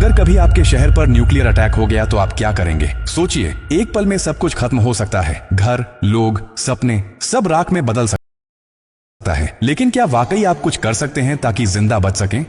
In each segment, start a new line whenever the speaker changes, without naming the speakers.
अगर कभी आपके शहर पर न्यूक्लियर अटैक हो गया तो आप क्या करेंगे? सोचिए, एक पल में सब कुछ खत्म हो सकता है। घर, लोग, सपने, सब राख में बदल सकता है। लेकिन क्या वाकई आप कुछ कर सकते हैं ताकि जिंदा बच सकें?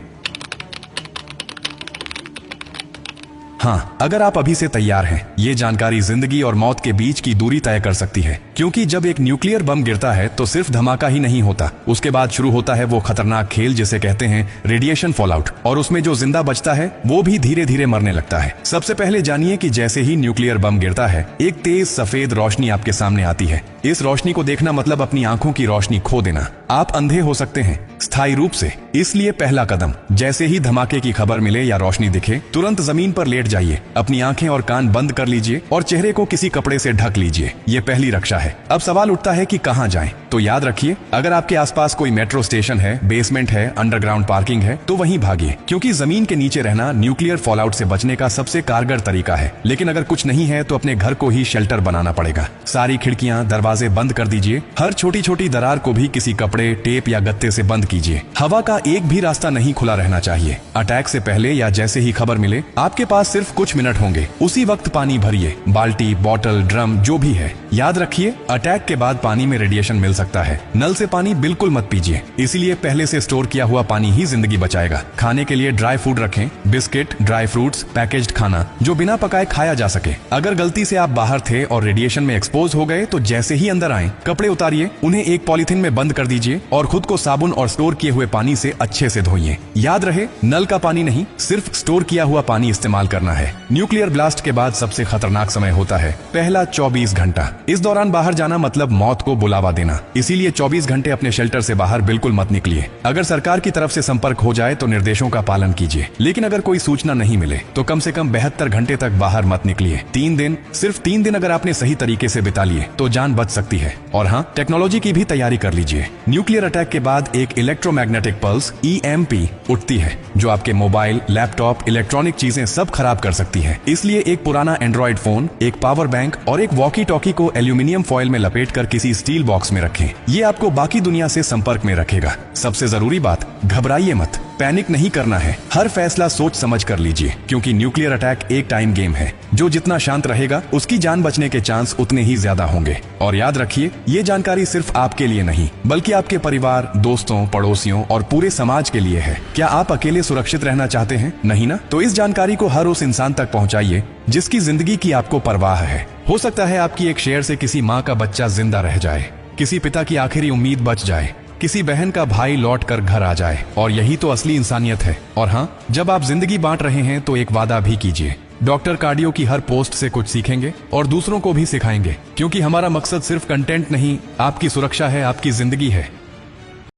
हाँ, अगर आप अभी से तैयार हैं, ये जानकारी जिंदगी और मौत के बीच की दूरी तय कर सकती है। क्योंकि जब एक न्यूक्लियर बम गिरता है तो सिर्फ धमाका ही नहीं होता, उसके बाद शुरू होता है वो खतरनाक खेल जिसे कहते हैं रेडिएशन फॉलआउट। और उसमें जो जिंदा बचता है वो भी धीरे धीरे मरने लगता है। सबसे पहले जानिए कि जैसे ही न्यूक्लियर बम गिरता है, एक तेज सफेद रोशनी आपके सामने आती है। इस रोशनी को देखना मतलब अपनी आंखों की रोशनी खो देना। आप अंधे हो सकते हैं स्थायी रूप से। इसलिए पहला कदम, जैसे ही धमाके की खबर मिले या रोशनी दिखे, तुरंत जमीन पर लेट जाइए, अपनी आंखें और कान बंद कर लीजिए और चेहरे को किसी कपड़े से ढक लीजिए। ये पहली रक्षा है। अब सवाल उठता है कि कहां जाएं? तो याद रखिए, अगर आपके आसपास कोई मेट्रो स्टेशन है, बेसमेंट है, अंडरग्राउंड पार्किंग है, तो वहीं भागिए, क्योंकि जमीन के नीचे रहना न्यूक्लियर फॉलआउट से बचने का सबसे कारगर तरीका है। लेकिन अगर कुछ नहीं है तो अपने घर को ही शेल्टर बनाना पड़ेगा। सारी खिड़कियां, दरवाजे बंद कर दीजिए। हर छोटी छोटी दरार को भी किसी कपड़े, टेप या गत्ते से बंद कीजिए। हवा का एक भी रास्ता नहीं खुला रहना चाहिए। अटैक से पहले या जैसे ही खबर मिले, आपके पास सिर्फ कुछ मिनट होंगे। उसी वक्त पानी भरिए, बाल्टी, बोतल, ड्रम, जो भी है। याद रखिए, अटैक के बाद पानी में रेडिएशन मिल सकता है। नल से पानी बिल्कुल मत पीजिए, इसीलिए पहले से स्टोर किया हुआ पानी ही जिंदगी बचाएगा। खाने के लिए ड्राई फूड रखें, बिस्किट, ड्राई फ्रूट्स, पैकेज्ड खाना जो बिना पकाए खाया जा सके। अगर गलती से आप बाहर थे और रेडिएशन में एक्सपोज हो गए तो जैसे ही अंदर आए, कपड़े उतारिए, उन्हें एक पॉलिथीन में बंद कर दीजिए और खुद को साबुन और स्टोर किए हुए पानी से अच्छे से धोइए। याद रहे, नल का पानी नहीं, सिर्फ स्टोर किया हुआ पानी इस्तेमाल करना है। न्यूक्लियर ब्लास्ट के बाद सबसे खतरनाक समय होता है पहला 24 घंटा। इस दौरान बाहर जाना मतलब मौत को बुलावा देना। इसीलिए 24 घंटे अपने शेल्टर से बाहर बिल्कुल मत निकलिए। अगर सरकार की तरफ से संपर्क हो जाए तो निर्देशों का पालन कीजिए, लेकिन अगर कोई सूचना नहीं मिले तो कम से कम 72 घंटे तक बाहर मत निकलिए। 3 दिन, सिर्फ 3 दिन अगर आपने सही तरीके से बिता लिए तो जान बच सकती है। और हाँ, टेक्नोलॉजी की भी तैयारी कर लीजिए। न्यूक्लियर अटैक के बाद एक इलेक्ट्रोमैग्नेटिक पल्स EMP उठती है, जो आपके मोबाइल, लैपटॉप, इलेक्ट्रॉनिक चीजें सब खराब कर सकती है। इसलिए एक पुराना एंड्रॉइड फोन, एक पावर बैंक और एक वॉकी टॉकी को एल्यूमिनियम फॉइल में लपेटकर किसी स्टील बॉक्स में रखें। ये आपको बाकी दुनिया से संपर्क में रखेगा। सबसे जरूरी बात, घबराइए मत, पैनिक नहीं करना है। हर फैसला सोच समझ कर लीजिए, क्योंकि न्यूक्लियर अटैक एक टाइम गेम है। जो जितना शांत रहेगा, उसकी जान बचने के चांस उतने ही ज्यादा होंगे। और याद रखिए, ये जानकारी सिर्फ आपके लिए नहीं, बल्कि आपके परिवार, दोस्तों, पड़ोसियों और पूरे समाज के लिए है। क्या आप अकेले सुरक्षित रहना चाहते हैं? नहीं ना? तो इस जानकारी को हर उस इंसान तक पहुंचाइए जिसकी जिंदगी की आपको परवाह है। हो सकता है आपकी एक शेयर से किसी माँ का बच्चा जिंदा रह जाए, किसी पिता की आखिरी उम्मीद बच जाए, किसी बहन का भाई लौट कर घर आ जाए। और यही तो असली इंसानियत है। और हाँ, जब आप जिंदगी बांट रहे हैं तो एक वादा भी कीजिए। डॉक्टर कार्डियो की हर पोस्ट से कुछ सीखेंगे और दूसरों को भी सिखाएंगे, क्योंकि हमारा मकसद सिर्फ कंटेंट नहीं, आपकी सुरक्षा है, आपकी जिंदगी है।